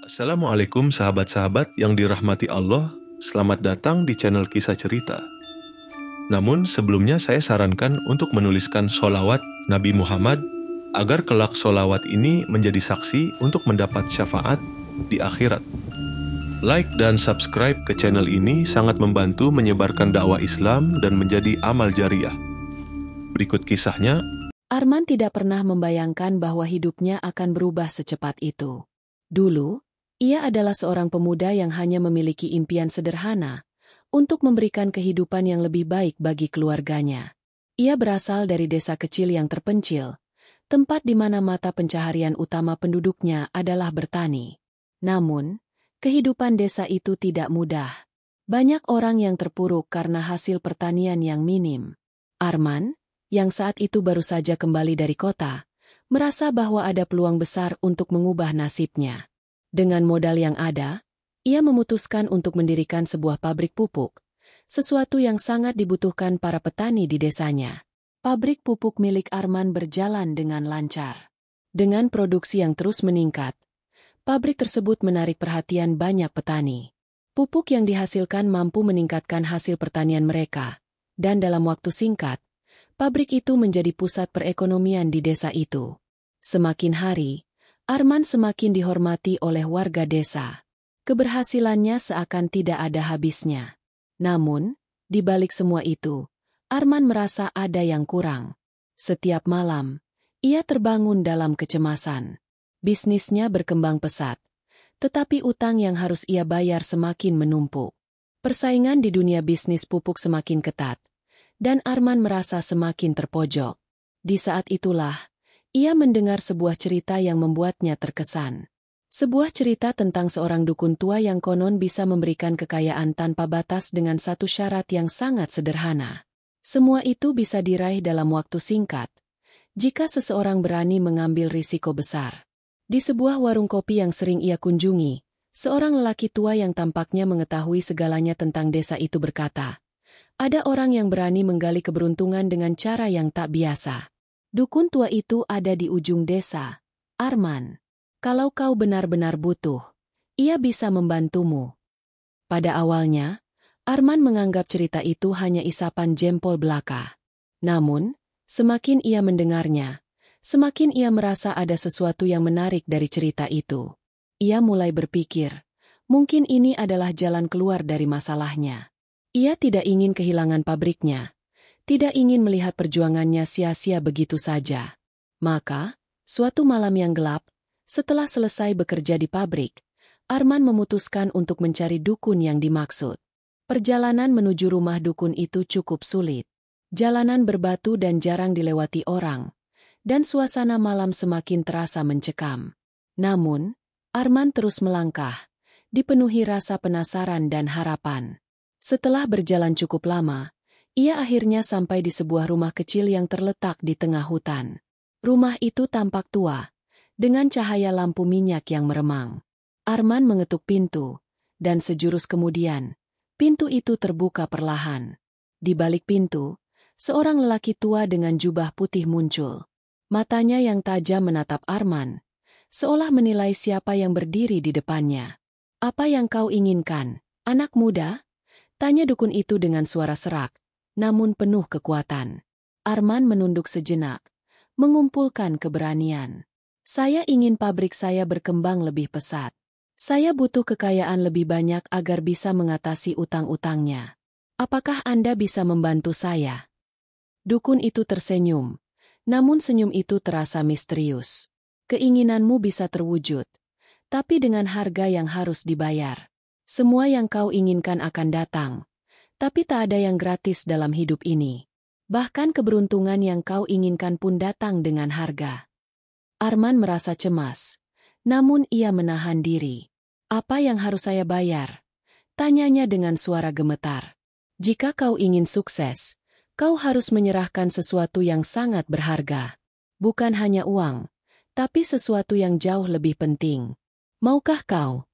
Assalamualaikum sahabat-sahabat yang dirahmati Allah, selamat datang di channel Kisah Cerita. Namun sebelumnya saya sarankan untuk menuliskan sholawat Nabi Muhammad agar kelak sholawat ini menjadi saksi untuk mendapat syafaat di akhirat. Like dan subscribe ke channel ini sangat membantu menyebarkan dakwah Islam dan menjadi amal jariah. Berikut kisahnya. Arman tidak pernah membayangkan bahwa hidupnya akan berubah secepat itu. Dulu, ia adalah seorang pemuda yang hanya memiliki impian sederhana untuk memberikan kehidupan yang lebih baik bagi keluarganya. Ia berasal dari desa kecil yang terpencil, tempat di mana mata pencaharian utama penduduknya adalah bertani. Namun, kehidupan desa itu tidak mudah. Banyak orang yang terpuruk karena hasil pertanian yang minim. Arman, yang saat itu baru saja kembali dari kota, merasa bahwa ada peluang besar untuk mengubah nasibnya. Dengan modal yang ada, ia memutuskan untuk mendirikan sebuah pabrik pupuk, sesuatu yang sangat dibutuhkan para petani di desanya. Pabrik pupuk milik Arman berjalan dengan lancar. Dengan produksi yang terus meningkat, pabrik tersebut menarik perhatian banyak petani. Pupuk yang dihasilkan mampu meningkatkan hasil pertanian mereka, dan dalam waktu singkat, pabrik itu menjadi pusat perekonomian di desa itu. Semakin hari, Arman semakin dihormati oleh warga desa. Keberhasilannya seakan tidak ada habisnya. Namun, di balik semua itu, Arman merasa ada yang kurang. Setiap malam, ia terbangun dalam kecemasan. Bisnisnya berkembang pesat, tetapi utang yang harus ia bayar semakin menumpuk. Persaingan di dunia bisnis pupuk semakin ketat, dan Arman merasa semakin terpojok. Di saat itulah, ia mendengar sebuah cerita yang membuatnya terkesan. Sebuah cerita tentang seorang dukun tua yang konon bisa memberikan kekayaan tanpa batas dengan satu syarat yang sangat sederhana. Semua itu bisa diraih dalam waktu singkat, jika seseorang berani mengambil risiko besar. Di sebuah warung kopi yang sering ia kunjungi, seorang lelaki tua yang tampaknya mengetahui segalanya tentang desa itu berkata, "Ada orang yang berani menggali keberuntungan dengan cara yang tak biasa. Dukun tua itu ada di ujung desa, Arman. Kalau kau benar-benar butuh, ia bisa membantumu." Pada awalnya, Arman menganggap cerita itu hanya isapan jempol belaka. Namun, semakin ia mendengarnya, semakin ia merasa ada sesuatu yang menarik dari cerita itu. Ia mulai berpikir, mungkin ini adalah jalan keluar dari masalahnya. Ia tidak ingin kehilangan pabriknya, tidak ingin melihat perjuangannya sia-sia begitu saja. Maka, suatu malam yang gelap, setelah selesai bekerja di pabrik, Arman memutuskan untuk mencari dukun yang dimaksud. Perjalanan menuju rumah dukun itu cukup sulit. Jalanan berbatu dan jarang dilewati orang, dan suasana malam semakin terasa mencekam. Namun, Arman terus melangkah, dipenuhi rasa penasaran dan harapan. Setelah berjalan cukup lama, ia akhirnya sampai di sebuah rumah kecil yang terletak di tengah hutan. Rumah itu tampak tua, dengan cahaya lampu minyak yang meremang. Arman mengetuk pintu, dan sejurus kemudian, pintu itu terbuka perlahan. Di balik pintu, seorang lelaki tua dengan jubah putih muncul. Matanya yang tajam menatap Arman, seolah menilai siapa yang berdiri di depannya. "Apa yang kau inginkan, anak muda?" tanya dukun itu dengan suara serak, namun penuh kekuatan. Arman menunduk sejenak, mengumpulkan keberanian. "Saya ingin pabrik saya berkembang lebih pesat. Saya butuh kekayaan lebih banyak agar bisa mengatasi utang-utangnya. Apakah Anda bisa membantu saya?" Dukun itu tersenyum, namun senyum itu terasa misterius. "Keinginanmu bisa terwujud, tapi dengan harga yang harus dibayar. Semua yang kau inginkan akan datang, tapi tak ada yang gratis dalam hidup ini. Bahkan keberuntungan yang kau inginkan pun datang dengan harga." Arman merasa cemas, namun ia menahan diri. "Apa yang harus saya bayar?" tanyanya dengan suara gemetar. "Jika kau ingin sukses, kau harus menyerahkan sesuatu yang sangat berharga. Bukan hanya uang, tapi sesuatu yang jauh lebih penting. Maukah kau?"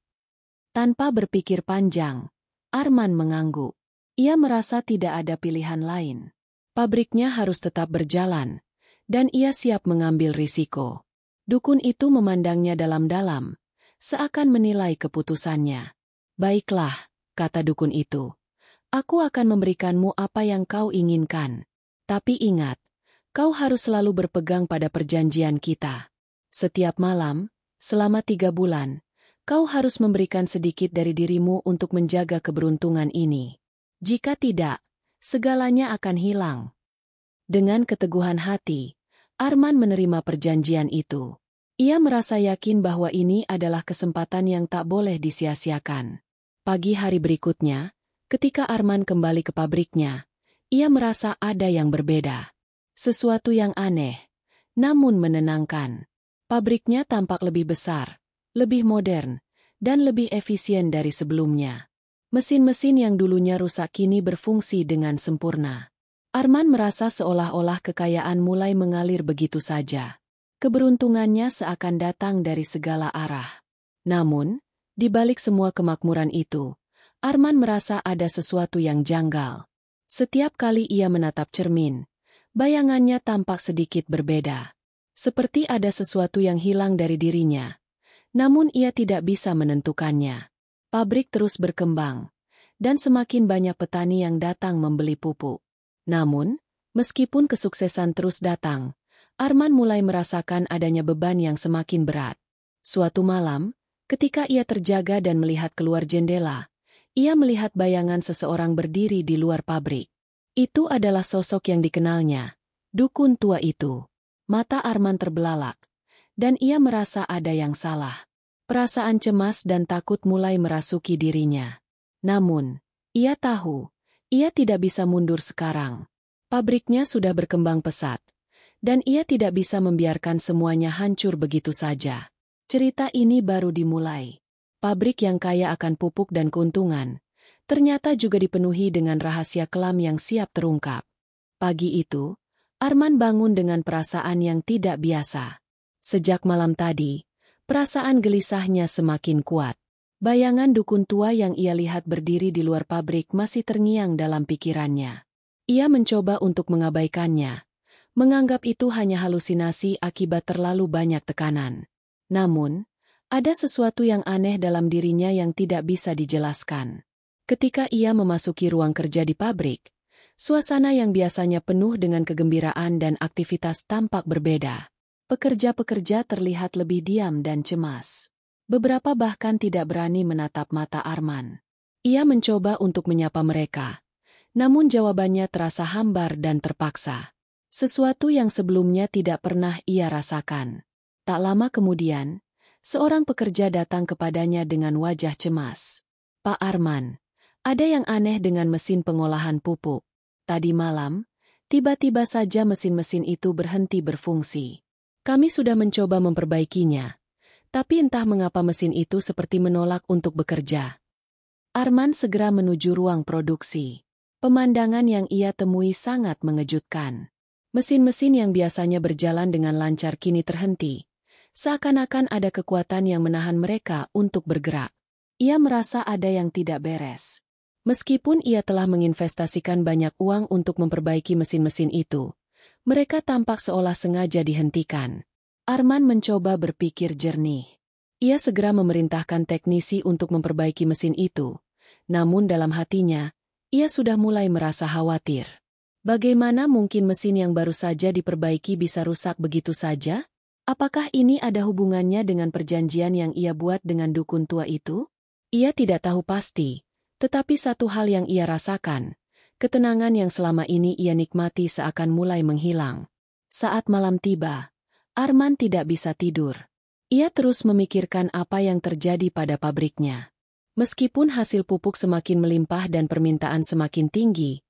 Tanpa berpikir panjang, Arman mengangguk. Ia merasa tidak ada pilihan lain. Pabriknya harus tetap berjalan, dan ia siap mengambil risiko. Dukun itu memandangnya dalam-dalam, seakan menilai keputusannya. "Baiklah," kata dukun itu. "Aku akan memberikanmu apa yang kau inginkan. Tapi ingat, kau harus selalu berpegang pada perjanjian kita. Setiap malam, selama 3 bulan, kau harus memberikan sedikit dari dirimu untuk menjaga keberuntungan ini. Jika tidak, segalanya akan hilang." Dengan keteguhan hati, Arman menerima perjanjian itu. Ia merasa yakin bahwa ini adalah kesempatan yang tak boleh disia-siakan. Pagi hari berikutnya, ketika Arman kembali ke pabriknya, ia merasa ada yang berbeda. Sesuatu yang aneh, namun menenangkan. Pabriknya tampak lebih besar, lebih modern, dan lebih efisien dari sebelumnya. Mesin-mesin yang dulunya rusak kini berfungsi dengan sempurna. Arman merasa seolah-olah kekayaan mulai mengalir begitu saja. Keberuntungannya seakan datang dari segala arah. Namun, di balik semua kemakmuran itu, Arman merasa ada sesuatu yang janggal. Setiap kali ia menatap cermin, bayangannya tampak sedikit berbeda. Seperti ada sesuatu yang hilang dari dirinya. Namun ia tidak bisa menentukannya. Pabrik terus berkembang, dan semakin banyak petani yang datang membeli pupuk. Namun, meskipun kesuksesan terus datang, Arman mulai merasakan adanya beban yang semakin berat. Suatu malam, ketika ia terjaga dan melihat keluar jendela, ia melihat bayangan seseorang berdiri di luar pabrik. Itu adalah sosok yang dikenalnya, dukun tua itu. Mata Arman terbelalak, dan ia merasa ada yang salah. Perasaan cemas dan takut mulai merasuki dirinya. Namun, ia tahu, ia tidak bisa mundur sekarang. Pabriknya sudah berkembang pesat, dan ia tidak bisa membiarkan semuanya hancur begitu saja. Cerita ini baru dimulai. Pabrik yang kaya akan pupuk dan keuntungan, ternyata juga dipenuhi dengan rahasia kelam yang siap terungkap. Pagi itu, Arman bangun dengan perasaan yang tidak biasa. Sejak malam tadi, perasaan gelisahnya semakin kuat. Bayangan dukun tua yang ia lihat berdiri di luar pabrik masih terngiang dalam pikirannya. Ia mencoba untuk mengabaikannya, menganggap itu hanya halusinasi akibat terlalu banyak tekanan. Namun, ada sesuatu yang aneh dalam dirinya yang tidak bisa dijelaskan. Ketika ia memasuki ruang kerja di pabrik, suasana yang biasanya penuh dengan kegembiraan dan aktivitas tampak berbeda. Pekerja-pekerja terlihat lebih diam dan cemas. Beberapa bahkan tidak berani menatap mata Arman. Ia mencoba untuk menyapa mereka, namun jawabannya terasa hambar dan terpaksa. Sesuatu yang sebelumnya tidak pernah ia rasakan. Tak lama kemudian, seorang pekerja datang kepadanya dengan wajah cemas. "Pak Arman, ada yang aneh dengan mesin pengolahan pupuk. Tadi malam, tiba-tiba saja mesin-mesin itu berhenti berfungsi. Kami sudah mencoba memperbaikinya, tapi entah mengapa mesin itu seperti menolak untuk bekerja." Arman segera menuju ruang produksi. Pemandangan yang ia temui sangat mengejutkan. Mesin-mesin yang biasanya berjalan dengan lancar kini terhenti. Seakan-akan ada kekuatan yang menahan mereka untuk bergerak. Ia merasa ada yang tidak beres. Meskipun ia telah menginvestasikan banyak uang untuk memperbaiki mesin-mesin itu, mereka tampak seolah sengaja dihentikan. Arman mencoba berpikir jernih. Ia segera memerintahkan teknisi untuk memperbaiki mesin itu. Namun dalam hatinya, ia sudah mulai merasa khawatir. Bagaimana mungkin mesin yang baru saja diperbaiki bisa rusak begitu saja? Apakah ini ada hubungannya dengan perjanjian yang ia buat dengan dukun tua itu? Ia tidak tahu pasti, tetapi satu hal yang ia rasakan, ketenangan yang selama ini ia nikmati seakan mulai menghilang. Saat malam tiba, Arman tidak bisa tidur. Ia terus memikirkan apa yang terjadi pada pabriknya. Meskipun hasil pupuk semakin melimpah dan permintaan semakin tinggi,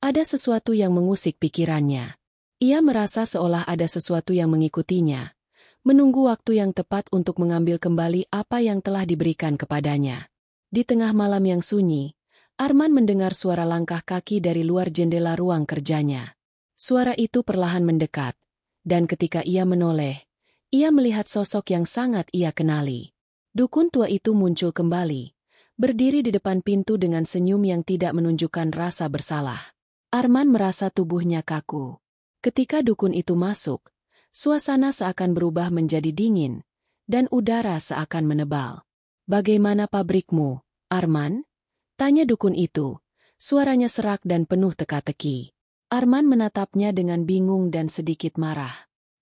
ada sesuatu yang mengusik pikirannya. Ia merasa seolah ada sesuatu yang mengikutinya, menunggu waktu yang tepat untuk mengambil kembali apa yang telah diberikan kepadanya. Di tengah malam yang sunyi, Arman mendengar suara langkah kaki dari luar jendela ruang kerjanya. Suara itu perlahan mendekat, dan ketika ia menoleh, ia melihat sosok yang sangat ia kenali. Dukun tua itu muncul kembali, berdiri di depan pintu dengan senyum yang tidak menunjukkan rasa bersalah. Arman merasa tubuhnya kaku. Ketika dukun itu masuk, suasana seakan berubah menjadi dingin, dan udara seakan menebal. Bagaimana pabrikmu, Arman? Tanya dukun itu. Suaranya serak dan penuh teka-teki. Arman menatapnya dengan bingung dan sedikit marah.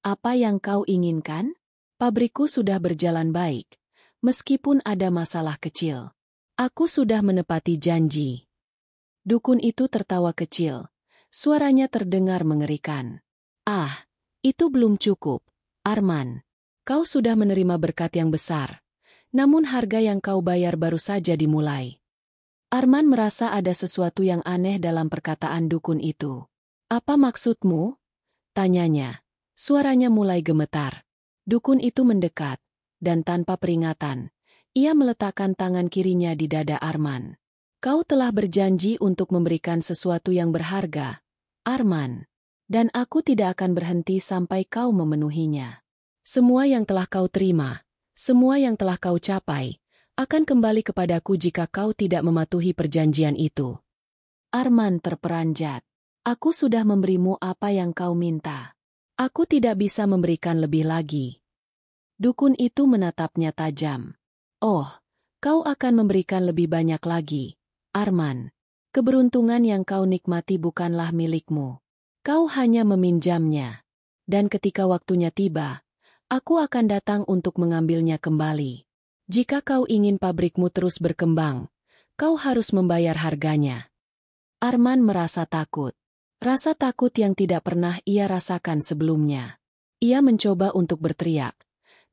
Apa yang kau inginkan? Pabrikku sudah berjalan baik, meskipun ada masalah kecil. Aku sudah menepati janji. Dukun itu tertawa kecil. Suaranya terdengar mengerikan. Ah, itu belum cukup, Arman. Kau sudah menerima berkat yang besar. Namun harga yang kau bayar baru saja dimulai. Arman merasa ada sesuatu yang aneh dalam perkataan dukun itu. Apa maksudmu? Tanyanya. Suaranya mulai gemetar. Dukun itu mendekat, dan tanpa peringatan, ia meletakkan tangan kirinya di dada Arman. Kau telah berjanji untuk memberikan sesuatu yang berharga, Arman. Dan aku tidak akan berhenti sampai kau memenuhinya. Semua yang telah kau terima, semua yang telah kau capai, akan kembali kepadaku jika kau tidak mematuhi perjanjian itu. Arman terperanjat. Aku sudah memberimu apa yang kau minta. Aku tidak bisa memberikan lebih lagi. Dukun itu menatapnya tajam. Oh, kau akan memberikan lebih banyak lagi, Arman. Keberuntungan yang kau nikmati bukanlah milikmu. Kau hanya meminjamnya. Dan ketika waktunya tiba, aku akan datang untuk mengambilnya kembali. Jika kau ingin pabrikmu terus berkembang, kau harus membayar harganya. Arman merasa takut. Rasa takut yang tidak pernah ia rasakan sebelumnya. Ia mencoba untuk berteriak,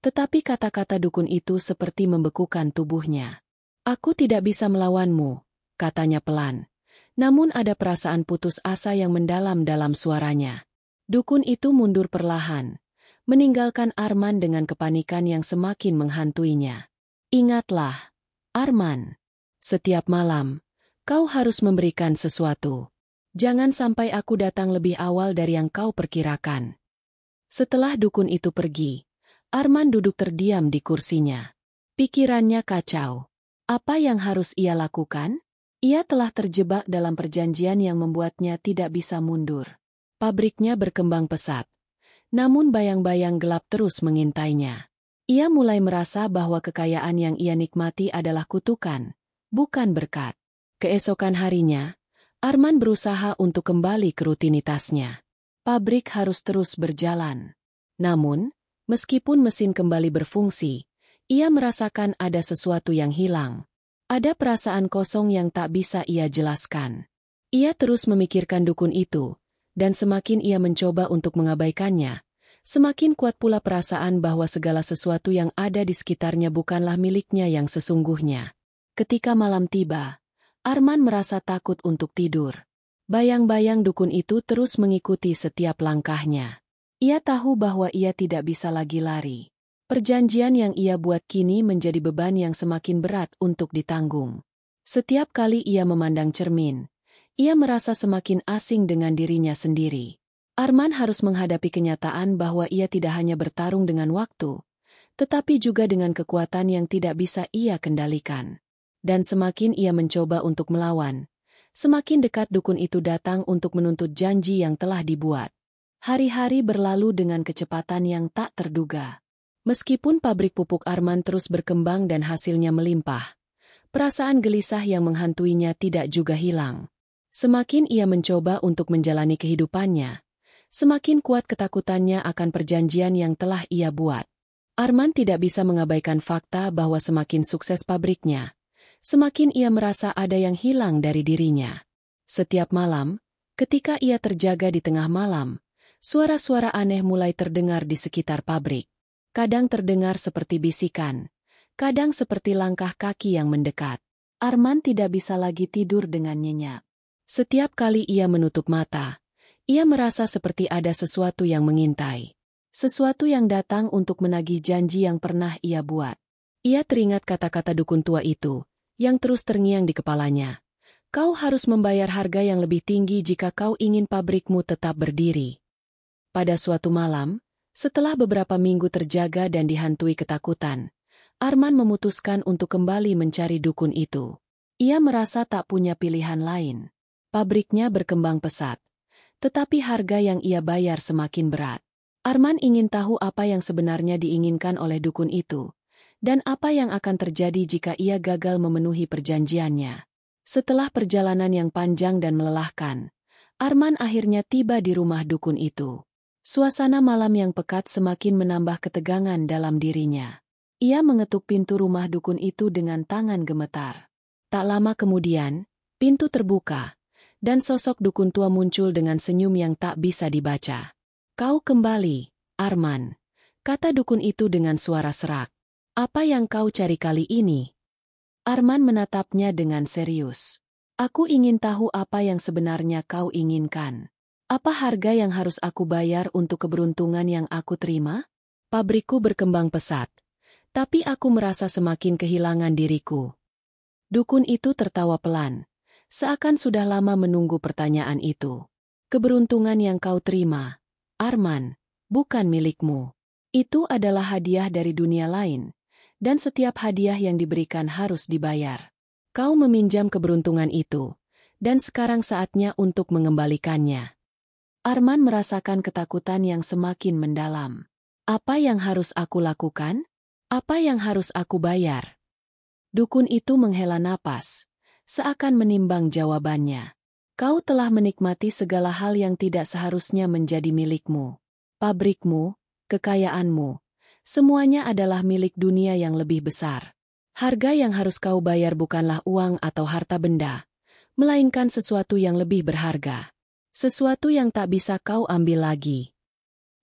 tetapi kata-kata dukun itu seperti membekukan tubuhnya. Aku tidak bisa melawanmu, katanya pelan. Namun ada perasaan putus asa yang mendalam dalam suaranya. Dukun itu mundur perlahan, meninggalkan Arman dengan kepanikan yang semakin menghantuinya. Ingatlah, Arman, setiap malam, kau harus memberikan sesuatu. Jangan sampai aku datang lebih awal dari yang kau perkirakan. Setelah dukun itu pergi, Arman duduk terdiam di kursinya. Pikirannya kacau. Apa yang harus ia lakukan? Ia telah terjebak dalam perjanjian yang membuatnya tidak bisa mundur. Pabriknya berkembang pesat. Namun bayang-bayang gelap terus mengintainya. Ia mulai merasa bahwa kekayaan yang ia nikmati adalah kutukan, bukan berkat. Keesokan harinya, Arman berusaha untuk kembali ke rutinitasnya. Pabrik harus terus berjalan. Namun, meskipun mesin kembali berfungsi, ia merasakan ada sesuatu yang hilang. Ada perasaan kosong yang tak bisa ia jelaskan. Ia terus memikirkan dukun itu, dan semakin ia mencoba untuk mengabaikannya, semakin kuat pula perasaan bahwa segala sesuatu yang ada di sekitarnya bukanlah miliknya yang sesungguhnya. Ketika malam tiba, Arman merasa takut untuk tidur. Bayang-bayang dukun itu terus mengikuti setiap langkahnya. Ia tahu bahwa ia tidak bisa lagi lari. Perjanjian yang ia buat kini menjadi beban yang semakin berat untuk ditanggung. Setiap kali ia memandang cermin, ia merasa semakin asing dengan dirinya sendiri. Arman harus menghadapi kenyataan bahwa ia tidak hanya bertarung dengan waktu, tetapi juga dengan kekuatan yang tidak bisa ia kendalikan. Dan semakin ia mencoba untuk melawan, semakin dekat dukun itu datang untuk menuntut janji yang telah dibuat. Hari-hari berlalu dengan kecepatan yang tak terduga. Meskipun pabrik pupuk Arman terus berkembang dan hasilnya melimpah, perasaan gelisah yang menghantuinya tidak juga hilang. Semakin ia mencoba untuk menjalani kehidupannya, semakin kuat ketakutannya akan perjanjian yang telah ia buat. Arman tidak bisa mengabaikan fakta bahwa semakin sukses pabriknya, semakin ia merasa ada yang hilang dari dirinya. Setiap malam, ketika ia terjaga di tengah malam, suara-suara aneh mulai terdengar di sekitar pabrik. Kadang terdengar seperti bisikan, kadang seperti langkah kaki yang mendekat. Arman tidak bisa lagi tidur dengan nyenyak. Setiap kali ia menutup mata, ia merasa seperti ada sesuatu yang mengintai. Sesuatu yang datang untuk menagih janji yang pernah ia buat. Ia teringat kata-kata dukun tua itu, yang terus terngiang di kepalanya. Kau harus membayar harga yang lebih tinggi jika kau ingin pabrikmu tetap berdiri. Pada suatu malam, setelah beberapa minggu terjaga dan dihantui ketakutan, Arman memutuskan untuk kembali mencari dukun itu. Ia merasa tak punya pilihan lain. Pabriknya berkembang pesat, tetapi harga yang ia bayar semakin berat. Arman ingin tahu apa yang sebenarnya diinginkan oleh dukun itu, Dan apa yang akan terjadi jika ia gagal memenuhi perjanjiannya? Setelah perjalanan yang panjang dan melelahkan, Arman akhirnya tiba di rumah dukun itu. Suasana malam yang pekat semakin menambah ketegangan dalam dirinya. Ia mengetuk pintu rumah dukun itu dengan tangan gemetar. Tak lama kemudian, pintu terbuka, dan sosok dukun tua muncul dengan senyum yang tak bisa dibaca. "Kau kembali, Arman," kata dukun itu dengan suara serak. "Apa yang kau cari kali ini?" Arman menatapnya dengan serius. "Aku ingin tahu apa yang sebenarnya kau inginkan. Apa harga yang harus aku bayar untuk keberuntungan yang aku terima? Pabrikku berkembang pesat, tapi aku merasa semakin kehilangan diriku." Dukun itu tertawa pelan, seakan sudah lama menunggu pertanyaan itu. "Keberuntungan yang kau terima, Arman, bukan milikmu. Itu adalah hadiah dari dunia lain. Dan setiap hadiah yang diberikan harus dibayar. Kau meminjam keberuntungan itu, dan sekarang saatnya untuk mengembalikannya." Arman merasakan ketakutan yang semakin mendalam. "Apa yang harus aku lakukan? Apa yang harus aku bayar?" Dukun itu menghela napas, seakan menimbang jawabannya. "Kau telah menikmati segala hal yang tidak seharusnya menjadi milikmu. Pabrikmu, kekayaanmu, semuanya adalah milik dunia yang lebih besar. Harga yang harus kau bayar bukanlah uang atau harta benda, melainkan sesuatu yang lebih berharga. Sesuatu yang tak bisa kau ambil lagi."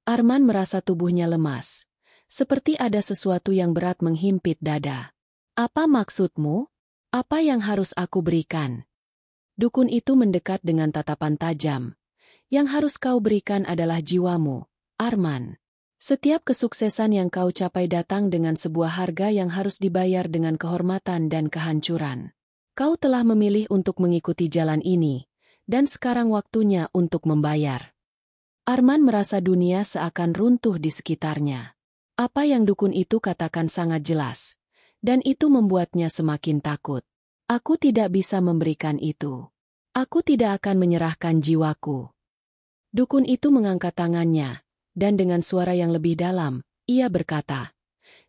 Arman merasa tubuhnya lemas, seperti ada sesuatu yang berat menghimpit dada. "Apa maksudmu? Apa yang harus aku berikan?" Dukun itu mendekat dengan tatapan tajam. "Yang harus kau berikan adalah jiwamu, Arman. Setiap kesuksesan yang kau capai datang dengan sebuah harga yang harus dibayar dengan kehormatan dan kehancuran. Kau telah memilih untuk mengikuti jalan ini, dan sekarang waktunya untuk membayar." Arman merasa dunia seakan runtuh di sekitarnya. Apa yang dukun itu katakan sangat jelas, dan itu membuatnya semakin takut. "Aku tidak bisa memberikan itu. Aku tidak akan menyerahkan jiwaku." Dukun itu mengangkat tangannya, dan dengan suara yang lebih dalam, ia berkata,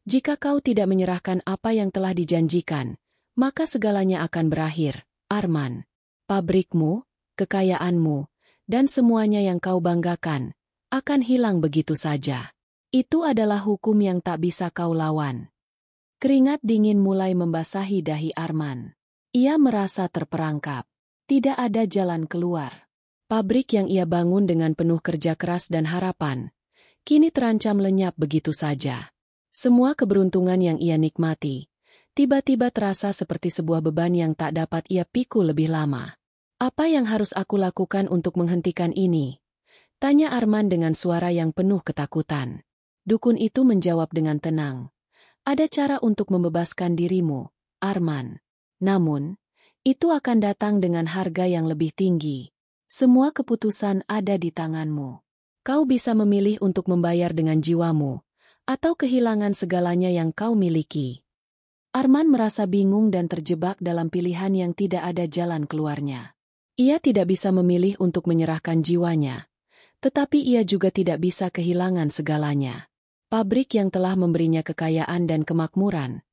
"Jika kau tidak menyerahkan apa yang telah dijanjikan, maka segalanya akan berakhir, Arman. Pabrikmu, kekayaanmu, dan semuanya yang kau banggakan, akan hilang begitu saja. Itu adalah hukum yang tak bisa kau lawan." Keringat dingin mulai membasahi dahi Arman. Ia merasa terperangkap. Tidak ada jalan keluar. Pabrik yang ia bangun dengan penuh kerja keras dan harapan, kini terancam lenyap begitu saja. Semua keberuntungan yang ia nikmati, tiba-tiba terasa seperti sebuah beban yang tak dapat ia pikul lebih lama. "Apa yang harus aku lakukan untuk menghentikan ini?" tanya Arman dengan suara yang penuh ketakutan. Dukun itu menjawab dengan tenang. "Ada cara untuk membebaskan dirimu, Arman. Namun, itu akan datang dengan harga yang lebih tinggi. Semua keputusan ada di tanganmu. Kau bisa memilih untuk membayar dengan jiwamu, atau kehilangan segalanya yang kau miliki." Arman merasa bingung dan terjebak dalam pilihan yang tidak ada jalan keluarnya. Ia tidak bisa memilih untuk menyerahkan jiwanya, tetapi ia juga tidak bisa kehilangan segalanya. Pabrik yang telah memberinya kekayaan dan kemakmuran,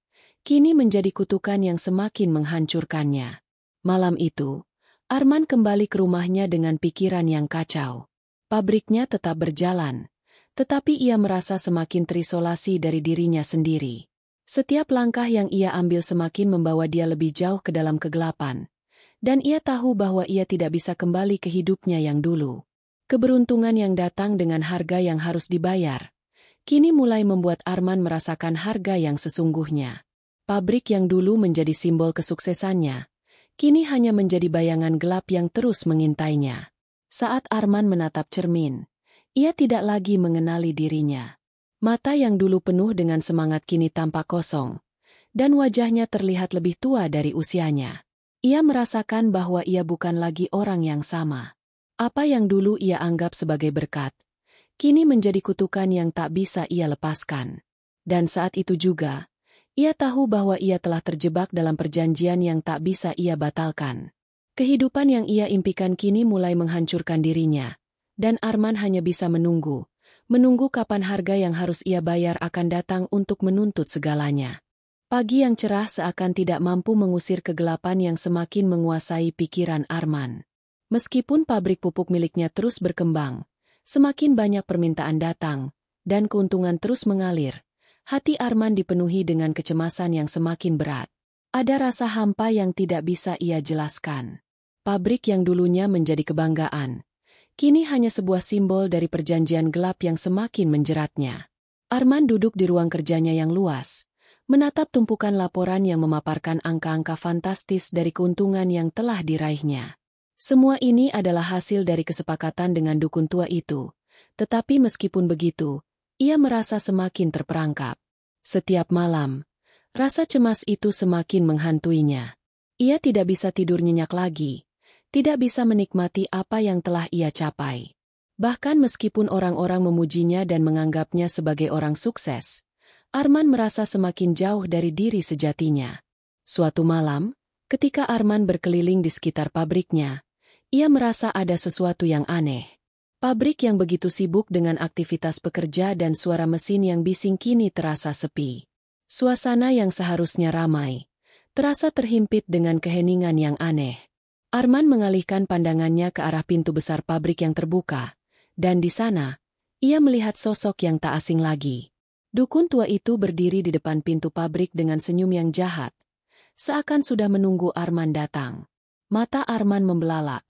kini menjadi kutukan yang semakin menghancurkannya. Malam itu, Arman kembali ke rumahnya dengan pikiran yang kacau. Pabriknya tetap berjalan, tetapi ia merasa semakin terisolasi dari dirinya sendiri. Setiap langkah yang ia ambil semakin membawa dia lebih jauh ke dalam kegelapan, dan ia tahu bahwa ia tidak bisa kembali ke hidupnya yang dulu. Keberuntungan yang datang dengan harga yang harus dibayar, kini mulai membuat Arman merasakan harga yang sesungguhnya. Pabrik yang dulu menjadi simbol kesuksesannya, kini hanya menjadi bayangan gelap yang terus mengintainya. Saat Arman menatap cermin, ia tidak lagi mengenali dirinya. Mata yang dulu penuh dengan semangat kini tampak kosong, dan wajahnya terlihat lebih tua dari usianya. Ia merasakan bahwa ia bukan lagi orang yang sama. Apa yang dulu ia anggap sebagai berkat, kini menjadi kutukan yang tak bisa ia lepaskan. Dan saat itu juga, ia tahu bahwa ia telah terjebak dalam perjanjian yang tak bisa ia batalkan. Kehidupan yang ia impikan kini mulai menghancurkan dirinya, dan Arman hanya bisa menunggu kapan harga yang harus ia bayar akan datang untuk menuntut segalanya. Pagi yang cerah seakan tidak mampu mengusir kegelapan yang semakin menguasai pikiran Arman. Meskipun pabrik pupuk miliknya terus berkembang, semakin banyak permintaan datang, dan keuntungan terus mengalir, hati Arman dipenuhi dengan kecemasan yang semakin berat. Ada rasa hampa yang tidak bisa ia jelaskan. Pabrik yang dulunya menjadi kebanggaan, kini hanya sebuah simbol dari perjanjian gelap yang semakin menjeratnya. Arman duduk di ruang kerjanya yang luas, menatap tumpukan laporan yang memaparkan angka-angka fantastis dari keuntungan yang telah diraihnya. Semua ini adalah hasil dari kesepakatan dengan dukun tua itu, tetapi meskipun begitu, ia merasa semakin terperangkap. Setiap malam, rasa cemas itu semakin menghantuinya. Ia tidak bisa tidur nyenyak lagi, tidak bisa menikmati apa yang telah ia capai. Bahkan meskipun orang-orang memujinya dan menganggapnya sebagai orang sukses, Arman merasa semakin jauh dari diri sejatinya. Suatu malam, ketika Arman berkeliling di sekitar pabriknya, ia merasa ada sesuatu yang aneh. Pabrik yang begitu sibuk dengan aktivitas pekerja dan suara mesin yang bising kini terasa sepi. Suasana yang seharusnya ramai, terasa terhimpit dengan keheningan yang aneh. Arman mengalihkan pandangannya ke arah pintu besar pabrik yang terbuka, dan di sana, ia melihat sosok yang tak asing lagi. Dukun tua itu berdiri di depan pintu pabrik dengan senyum yang jahat, seakan sudah menunggu Arman datang. Mata Arman membelalak,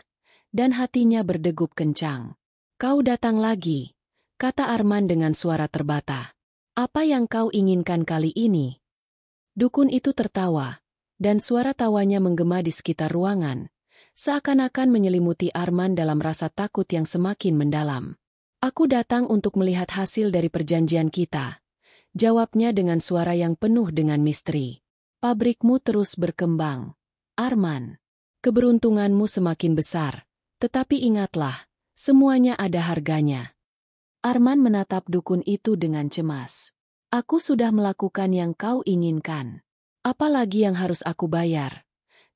dan hatinya berdegup kencang. "Kau datang lagi," kata Arman dengan suara terbata. "Apa yang kau inginkan kali ini?" Dukun itu tertawa, dan suara tawanya menggema di sekitar ruangan, seakan-akan menyelimuti Arman dalam rasa takut yang semakin mendalam. "Aku datang untuk melihat hasil dari perjanjian kita," jawabnya dengan suara yang penuh dengan misteri. "Pabrikmu terus berkembang, Arman. Keberuntunganmu semakin besar, tetapi ingatlah, semuanya ada harganya." Arman menatap dukun itu dengan cemas. "Aku sudah melakukan yang kau inginkan. Apa lagi yang harus aku bayar?"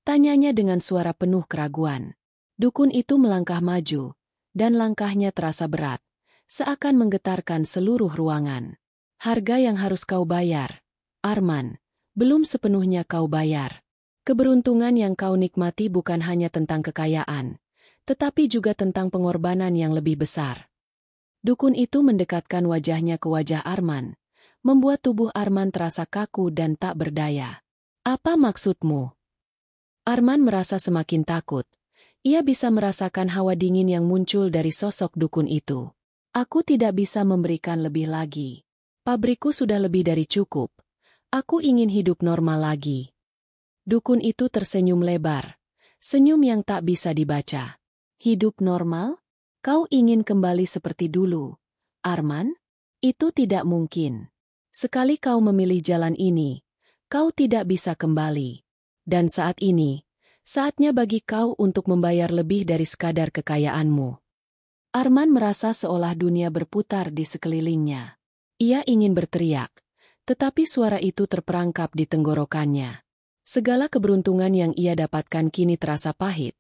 tanyanya dengan suara penuh keraguan. Dukun itu melangkah maju, dan langkahnya terasa berat, seakan menggetarkan seluruh ruangan. "Harga yang harus kau bayar, Arman, belum sepenuhnya kau bayar. Keberuntungan yang kau nikmati bukan hanya tentang kekayaan, tetapi juga tentang pengorbanan yang lebih besar." Dukun itu mendekatkan wajahnya ke wajah Arman, membuat tubuh Arman terasa kaku dan tak berdaya. "Apa maksudmu?" Arman merasa semakin takut. Ia bisa merasakan hawa dingin yang muncul dari sosok dukun itu. "Aku tidak bisa memberikan lebih lagi. Pabrikku sudah lebih dari cukup. Aku ingin hidup normal lagi." Dukun itu tersenyum lebar, senyum yang tak bisa dibaca. "Hidup normal? Kau ingin kembali seperti dulu, Arman? Itu tidak mungkin. Sekali kau memilih jalan ini, kau tidak bisa kembali. Dan saat ini, saatnya bagi kau untuk membayar lebih dari sekadar kekayaanmu." Arman merasa seolah dunia berputar di sekelilingnya. Ia ingin berteriak, tetapi suara itu terperangkap di tenggorokannya. Segala keberuntungan yang ia dapatkan kini terasa pahit,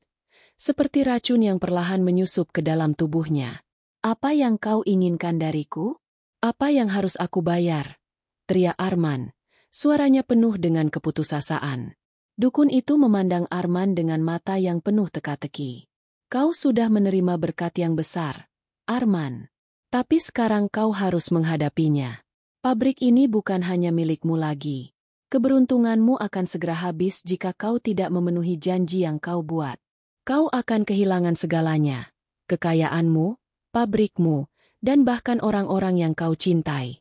seperti racun yang perlahan menyusup ke dalam tubuhnya. "Apa yang kau inginkan dariku? Apa yang harus aku bayar?" teriak Arman, suaranya penuh dengan keputusasaan. Dukun itu memandang Arman dengan mata yang penuh teka-teki. "Kau sudah menerima berkat yang besar, Arman. Tapi sekarang kau harus menghadapinya. Pabrik ini bukan hanya milikmu lagi. Keberuntunganmu akan segera habis jika kau tidak memenuhi janji yang kau buat. Kau akan kehilangan segalanya, kekayaanmu, pabrikmu, dan bahkan orang-orang yang kau cintai."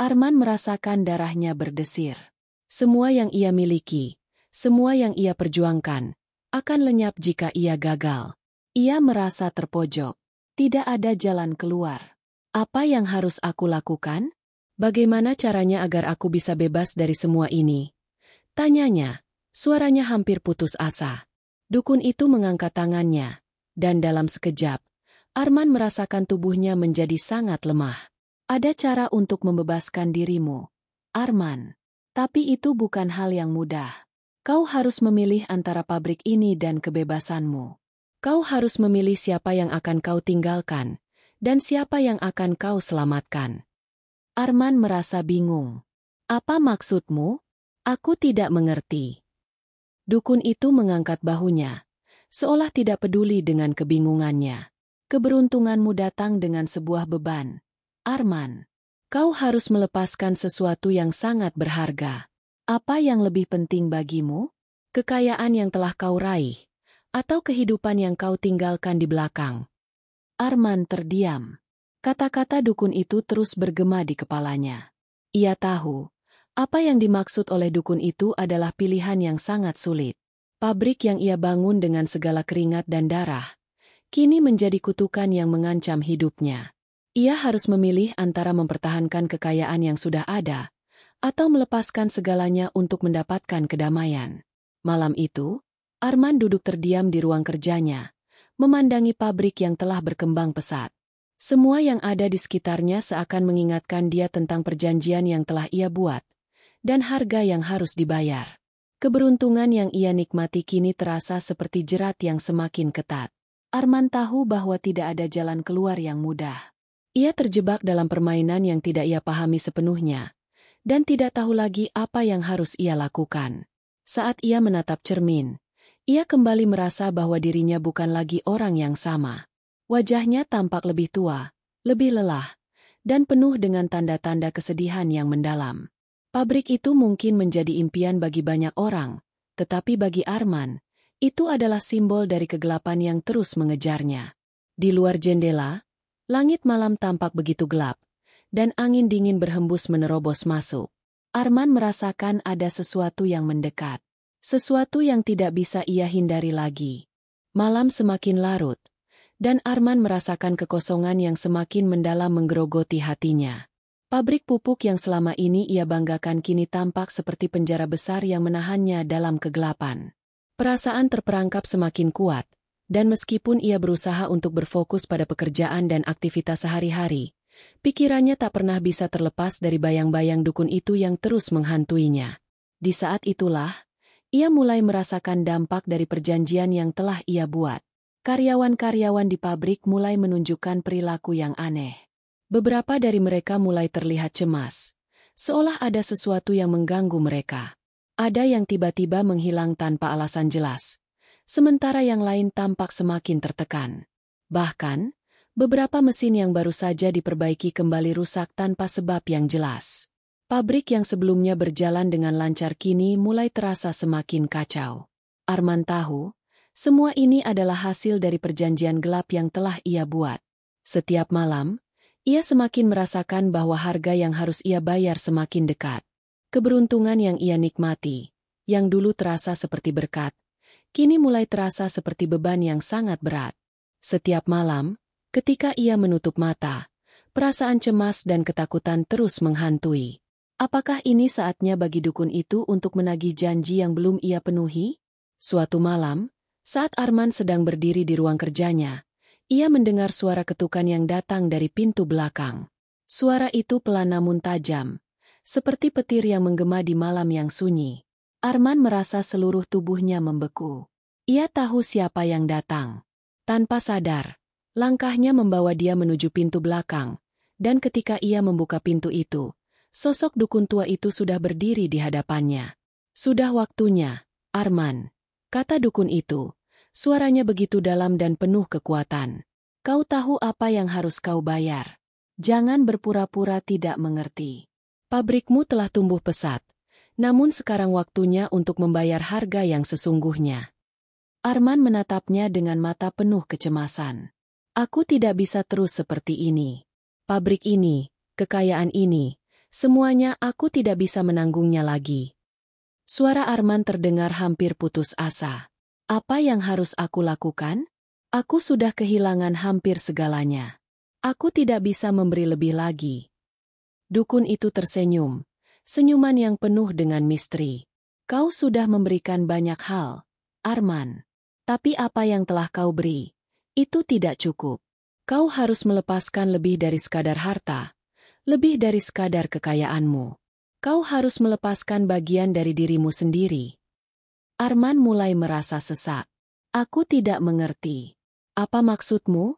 Arman merasakan darahnya berdesir. Semua yang ia miliki, semua yang ia perjuangkan, akan lenyap jika ia gagal. Ia merasa terpojok. Tidak ada jalan keluar. "Apa yang harus aku lakukan? Bagaimana caranya agar aku bisa bebas dari semua ini?" tanyanya, suaranya hampir putus asa. Dukun itu mengangkat tangannya, dan dalam sekejap, Arman merasakan tubuhnya menjadi sangat lemah. "Ada cara untuk membebaskan dirimu, Arman. Tapi itu bukan hal yang mudah. Kau harus memilih antara pabrik ini dan kebebasanmu. Kau harus memilih siapa yang akan kau tinggalkan, dan siapa yang akan kau selamatkan." Arman merasa bingung. "Apa maksudmu? Aku tidak mengerti. Dukun itu mengangkat bahunya, seolah tidak peduli dengan kebingungannya. Keberuntunganmu datang dengan sebuah beban. Arman, kau harus melepaskan sesuatu yang sangat berharga. Apa yang lebih penting bagimu? Kekayaan yang telah kau raih, atau kehidupan yang kau tinggalkan di belakang? Arman terdiam. Kata-kata dukun itu terus bergema di kepalanya. Ia tahu, apa yang dimaksud oleh dukun itu adalah pilihan yang sangat sulit. Pabrik yang ia bangun dengan segala keringat dan darah, kini menjadi kutukan yang mengancam hidupnya. Ia harus memilih antara mempertahankan kekayaan yang sudah ada, atau melepaskan segalanya untuk mendapatkan kedamaian. Malam itu, Arman duduk terdiam di ruang kerjanya, memandangi pabrik yang telah berkembang pesat. Semua yang ada di sekitarnya seakan mengingatkan dia tentang perjanjian yang telah ia buat, dan harga yang harus dibayar. Keberuntungan yang ia nikmati kini terasa seperti jerat yang semakin ketat. Arman tahu bahwa tidak ada jalan keluar yang mudah. Ia terjebak dalam permainan yang tidak ia pahami sepenuhnya, dan tidak tahu lagi apa yang harus ia lakukan. Saat ia menatap cermin, ia kembali merasa bahwa dirinya bukan lagi orang yang sama. Wajahnya tampak lebih tua, lebih lelah, dan penuh dengan tanda-tanda kesedihan yang mendalam. Pabrik itu mungkin menjadi impian bagi banyak orang, tetapi bagi Arman, itu adalah simbol dari kegelapan yang terus mengejarnya. Di luar jendela, langit malam tampak begitu gelap, dan angin dingin berhembus menerobos masuk. Arman merasakan ada sesuatu yang mendekat, sesuatu yang tidak bisa ia hindari lagi. Malam semakin larut, dan Arman merasakan kekosongan yang semakin mendalam menggerogoti hatinya. Pabrik pupuk yang selama ini ia banggakan kini tampak seperti penjara besar yang menahannya dalam kegelapan. Perasaan terperangkap semakin kuat, dan meskipun ia berusaha untuk berfokus pada pekerjaan dan aktivitas sehari-hari, pikirannya tak pernah bisa terlepas dari bayang-bayang dukun itu yang terus menghantuinya. Di saat itulah, ia mulai merasakan dampak dari perjanjian yang telah ia buat. Karyawan-karyawan di pabrik mulai menunjukkan perilaku yang aneh. Beberapa dari mereka mulai terlihat cemas, seolah ada sesuatu yang mengganggu mereka. Ada yang tiba-tiba menghilang tanpa alasan jelas, sementara yang lain tampak semakin tertekan. Bahkan, beberapa mesin yang baru saja diperbaiki kembali rusak tanpa sebab yang jelas. Pabrik yang sebelumnya berjalan dengan lancar kini mulai terasa semakin kacau. Arman tahu, semua ini adalah hasil dari perjanjian gelap yang telah ia buat. Setiap malam, ia semakin merasakan bahwa harga yang harus ia bayar semakin dekat. Keberuntungan yang ia nikmati, yang dulu terasa seperti berkat, kini mulai terasa seperti beban yang sangat berat. Setiap malam, ketika ia menutup mata, perasaan cemas dan ketakutan terus menghantui. Apakah ini saatnya bagi dukun itu untuk menagih janji yang belum ia penuhi? Suatu malam, saat Arman sedang berdiri di ruang kerjanya, ia mendengar suara ketukan yang datang dari pintu belakang. Suara itu pelan namun tajam, seperti petir yang menggema di malam yang sunyi. Arman merasa seluruh tubuhnya membeku. Ia tahu siapa yang datang. Tanpa sadar, langkahnya membawa dia menuju pintu belakang, dan ketika ia membuka pintu itu, sosok dukun tua itu sudah berdiri di hadapannya. "Sudah waktunya, Arman," kata dukun itu. Suaranya begitu dalam dan penuh kekuatan. "Kau tahu apa yang harus kau bayar. Jangan berpura-pura tidak mengerti. Pabrikmu telah tumbuh pesat, namun sekarang waktunya untuk membayar harga yang sesungguhnya." Arman menatapnya dengan mata penuh kecemasan. "Aku tidak bisa terus seperti ini. Pabrik ini, kekayaan ini, semuanya aku tidak bisa menanggungnya lagi." Suara Arman terdengar hampir putus asa. "Apa yang harus aku lakukan? Aku sudah kehilangan hampir segalanya. Aku tidak bisa memberi lebih lagi." Dukun itu tersenyum, senyuman yang penuh dengan misteri. "Kau sudah memberikan banyak hal, Arman. Tapi apa yang telah kau beri, itu tidak cukup. Kau harus melepaskan lebih dari sekadar harta, lebih dari sekadar kekayaanmu. Kau harus melepaskan bagian dari dirimu sendiri." Arman mulai merasa sesak. "Aku tidak mengerti. Apa maksudmu?"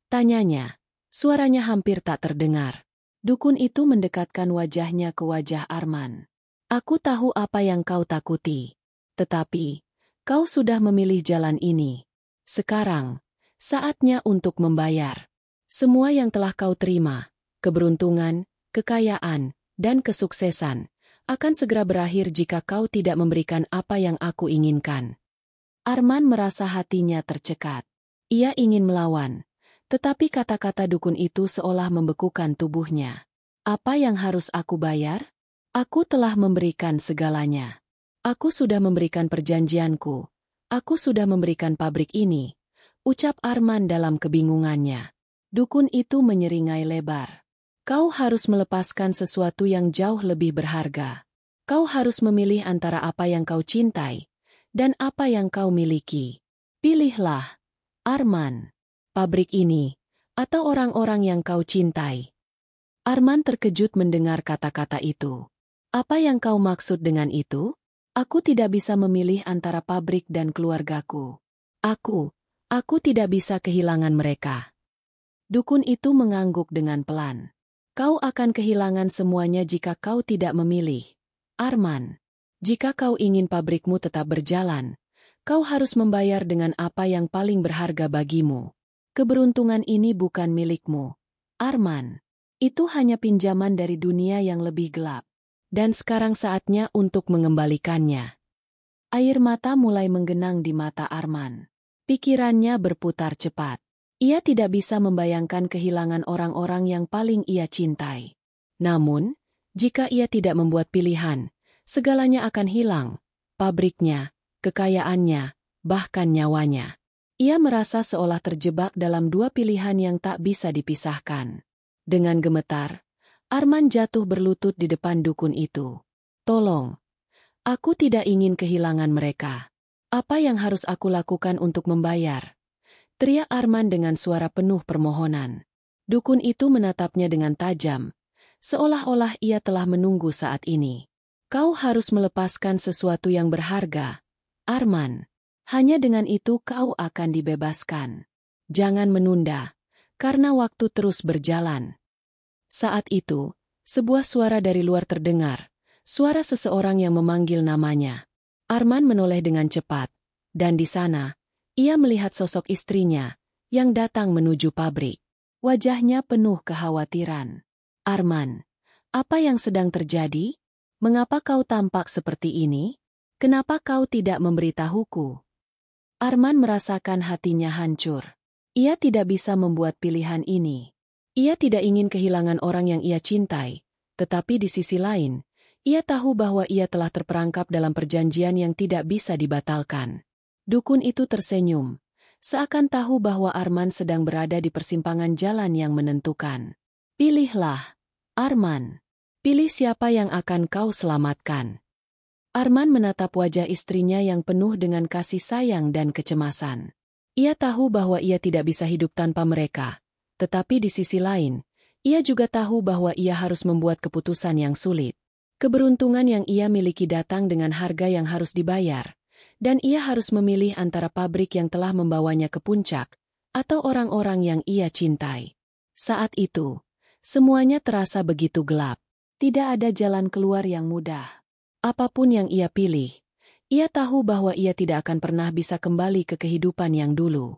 tanyanya. Suaranya hampir tak terdengar. Dukun itu mendekatkan wajahnya ke wajah Arman. Aku tahu apa yang kau takuti. Tetapi, kau sudah memilih jalan ini. Sekarang, saatnya untuk membayar. Semua yang telah kau terima, keberuntungan, kekayaan, dan kesuksesan, akan segera berakhir jika kau tidak memberikan apa yang aku inginkan. Arman merasa hatinya tercekat. Ia ingin melawan, tetapi kata-kata dukun itu seolah membekukan tubuhnya. Apa yang harus aku bayar? Aku telah memberikan segalanya. Aku sudah memberikan perjanjianku. Aku sudah memberikan pabrik ini, ucap Arman dalam kebingungannya. Dukun itu menyeringai lebar. Kau harus melepaskan sesuatu yang jauh lebih berharga. Kau harus memilih antara apa yang kau cintai dan apa yang kau miliki. Pilihlah, Arman, pabrik ini atau orang-orang yang kau cintai. Arman terkejut mendengar kata-kata itu. Apa yang kau maksud dengan itu? Aku tidak bisa memilih antara pabrik dan keluargaku. Aku tidak bisa kehilangan mereka. Dukun itu mengangguk dengan pelan. Kau akan kehilangan semuanya jika kau tidak memilih. Arman, jika kau ingin pabrikmu tetap berjalan, kau harus membayar dengan apa yang paling berharga bagimu. Keberuntungan ini bukan milikmu, Arman. Itu hanya pinjaman dari dunia yang lebih gelap. Dan sekarang saatnya untuk mengembalikannya. Air mata mulai menggenang di mata Arman. Pikirannya berputar cepat. Ia tidak bisa membayangkan kehilangan orang-orang yang paling ia cintai. Namun, jika ia tidak membuat pilihan, segalanya akan hilang. Pabriknya, kekayaannya, bahkan nyawanya. Ia merasa seolah terjebak dalam dua pilihan yang tak bisa dipisahkan. Dengan gemetar, Arman jatuh berlutut di depan dukun itu. Tolong, aku tidak ingin kehilangan mereka. Apa yang harus aku lakukan untuk membayar? Teriak Arman dengan suara penuh permohonan. Dukun itu menatapnya dengan tajam, seolah-olah ia telah menunggu saat ini. Kau harus melepaskan sesuatu yang berharga, Arman. Hanya dengan itu kau akan dibebaskan. Jangan menunda, karena waktu terus berjalan. Saat itu, sebuah suara dari luar terdengar, suara seseorang yang memanggil namanya. Arman menoleh dengan cepat, dan di sana, ia melihat sosok istrinya, yang datang menuju pabrik. Wajahnya penuh kekhawatiran. Arman, apa yang sedang terjadi? Mengapa kau tampak seperti ini? Kenapa kau tidak memberitahuku? Arman merasakan hatinya hancur. Ia tidak bisa membuat pilihan ini. Ia tidak ingin kehilangan orang yang ia cintai, tetapi di sisi lain, ia tahu bahwa ia telah terperangkap dalam perjanjian yang tidak bisa dibatalkan. Dukun itu tersenyum, seakan tahu bahwa Arman sedang berada di persimpangan jalan yang menentukan. Pilihlah, Arman. Pilih siapa yang akan kau selamatkan. Arman menatap wajah istrinya yang penuh dengan kasih sayang dan kecemasan. Ia tahu bahwa ia tidak bisa hidup tanpa mereka. Tetapi di sisi lain, ia juga tahu bahwa ia harus membuat keputusan yang sulit. Keberuntungan yang ia miliki datang dengan harga yang harus dibayar, dan ia harus memilih antara pabrik yang telah membawanya ke puncak, atau orang-orang yang ia cintai. Saat itu, semuanya terasa begitu gelap. Tidak ada jalan keluar yang mudah. Apapun yang ia pilih, ia tahu bahwa ia tidak akan pernah bisa kembali ke kehidupan yang dulu.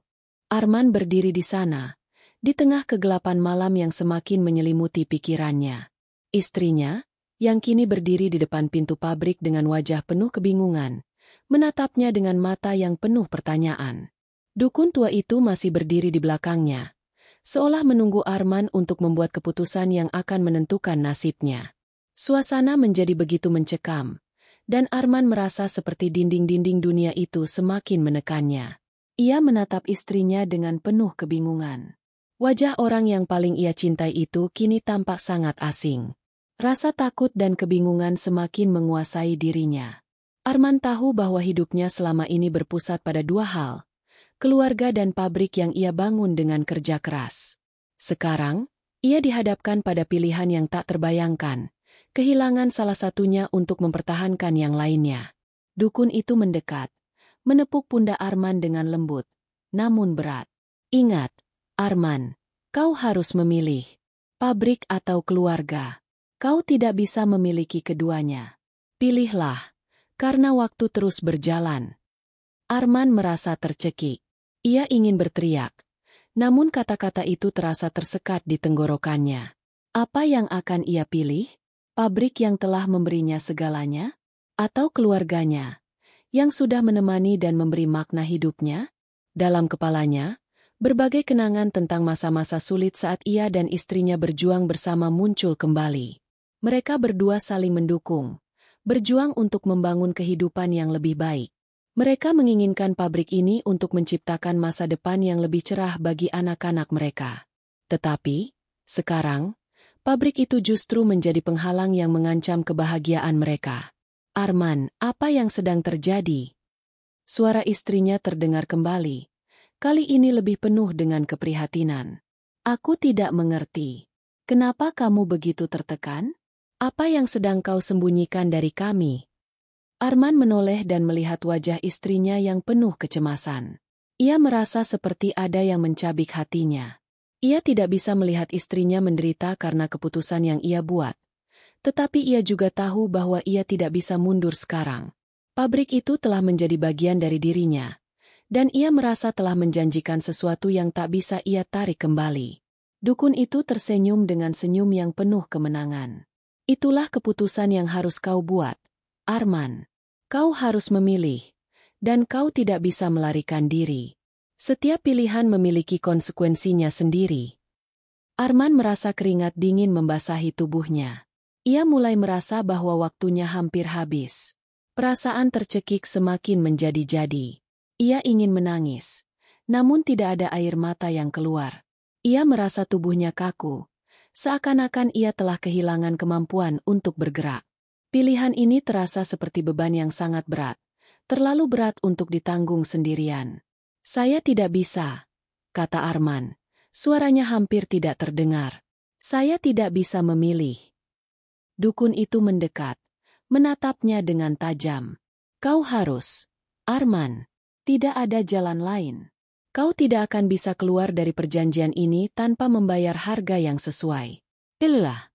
Arman berdiri di sana, di tengah kegelapan malam yang semakin menyelimuti pikirannya. Istrinya, yang kini berdiri di depan pintu pabrik dengan wajah penuh kebingungan, menatapnya dengan mata yang penuh pertanyaan. Dukun tua itu masih berdiri di belakangnya, seolah menunggu Arman untuk membuat keputusan yang akan menentukan nasibnya. Suasana menjadi begitu mencekam, dan Arman merasa seperti dinding-dinding dunia itu semakin menekannya. Ia menatap istrinya dengan penuh kebingungan. Wajah orang yang paling ia cintai itu kini tampak sangat asing. Rasa takut dan kebingungan semakin menguasai dirinya. Arman tahu bahwa hidupnya selama ini berpusat pada dua hal, keluarga dan pabrik yang ia bangun dengan kerja keras. Sekarang, ia dihadapkan pada pilihan yang tak terbayangkan, kehilangan salah satunya untuk mempertahankan yang lainnya. Dukun itu mendekat, menepuk pundak Arman dengan lembut, namun berat. Ingat, Arman, kau harus memilih, pabrik atau keluarga. Kau tidak bisa memiliki keduanya. Pilihlah, karena waktu terus berjalan. Arman merasa tercekik. Ia ingin berteriak, namun kata-kata itu terasa tersekat di tenggorokannya. Apa yang akan ia pilih? Pabrik yang telah memberinya segalanya? Atau keluarganya, yang sudah menemani dan memberi makna hidupnya? Dalam kepalanya, berbagai kenangan tentang masa-masa sulit saat ia dan istrinya berjuang bersama muncul kembali. Mereka berdua saling mendukung, berjuang untuk membangun kehidupan yang lebih baik. Mereka menginginkan pabrik ini untuk menciptakan masa depan yang lebih cerah bagi anak-anak mereka. Tetapi, sekarang, pabrik itu justru menjadi penghalang yang mengancam kebahagiaan mereka. Arman, apa yang sedang terjadi? Suara istrinya terdengar kembali. Kali ini lebih penuh dengan keprihatinan. Aku tidak mengerti. Kenapa kamu begitu tertekan? Apa yang sedang kau sembunyikan dari kami? Arman menoleh dan melihat wajah istrinya yang penuh kecemasan. Ia merasa seperti ada yang mencabik hatinya. Ia tidak bisa melihat istrinya menderita karena keputusan yang ia buat. Tetapi ia juga tahu bahwa ia tidak bisa mundur sekarang. Pabrik itu telah menjadi bagian dari dirinya. Dan ia merasa telah menjanjikan sesuatu yang tak bisa ia tarik kembali. Dukun itu tersenyum dengan senyum yang penuh kemenangan. Itulah keputusan yang harus kau buat, Arman. Kau harus memilih, dan kau tidak bisa melarikan diri. Setiap pilihan memiliki konsekuensinya sendiri. Arman merasa keringat dingin membasahi tubuhnya. Ia mulai merasa bahwa waktunya hampir habis. Perasaan tercekik semakin menjadi-jadi. Ia ingin menangis, namun tidak ada air mata yang keluar. Ia merasa tubuhnya kaku, seakan-akan ia telah kehilangan kemampuan untuk bergerak. Pilihan ini terasa seperti beban yang sangat berat, terlalu berat untuk ditanggung sendirian. Saya tidak bisa, kata Arman. Suaranya hampir tidak terdengar. Saya tidak bisa memilih. Dukun itu mendekat, menatapnya dengan tajam. Kau harus, Arman. Tidak ada jalan lain. Kau tidak akan bisa keluar dari perjanjian ini tanpa membayar harga yang sesuai. Pilihlah.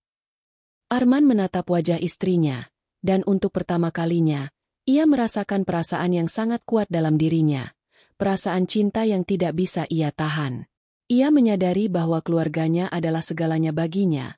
Arman menatap wajah istrinya, dan untuk pertama kalinya, ia merasakan perasaan yang sangat kuat dalam dirinya. Perasaan cinta yang tidak bisa ia tahan. Ia menyadari bahwa keluarganya adalah segalanya baginya,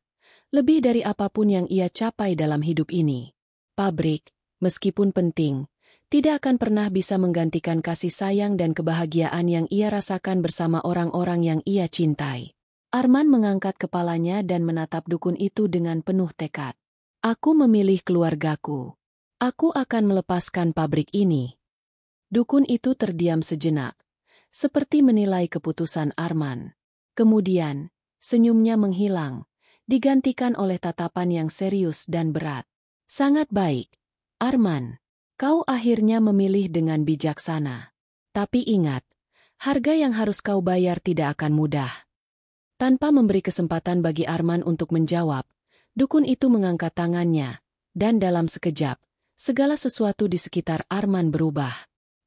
lebih dari apapun yang ia capai dalam hidup ini. Pabrik, meskipun penting, tidak akan pernah bisa menggantikan kasih sayang dan kebahagiaan yang ia rasakan bersama orang-orang yang ia cintai. Arman mengangkat kepalanya dan menatap dukun itu dengan penuh tekad. Aku memilih keluargaku. Aku akan melepaskan pabrik ini. Dukun itu terdiam sejenak, seperti menilai keputusan Arman. Kemudian, senyumnya menghilang, digantikan oleh tatapan yang serius dan berat. Sangat baik, Arman. Kau akhirnya memilih dengan bijaksana. Tapi ingat, harga yang harus kau bayar tidak akan mudah. Tanpa memberi kesempatan bagi Arman untuk menjawab, dukun itu mengangkat tangannya, dan dalam sekejap, segala sesuatu di sekitar Arman berubah.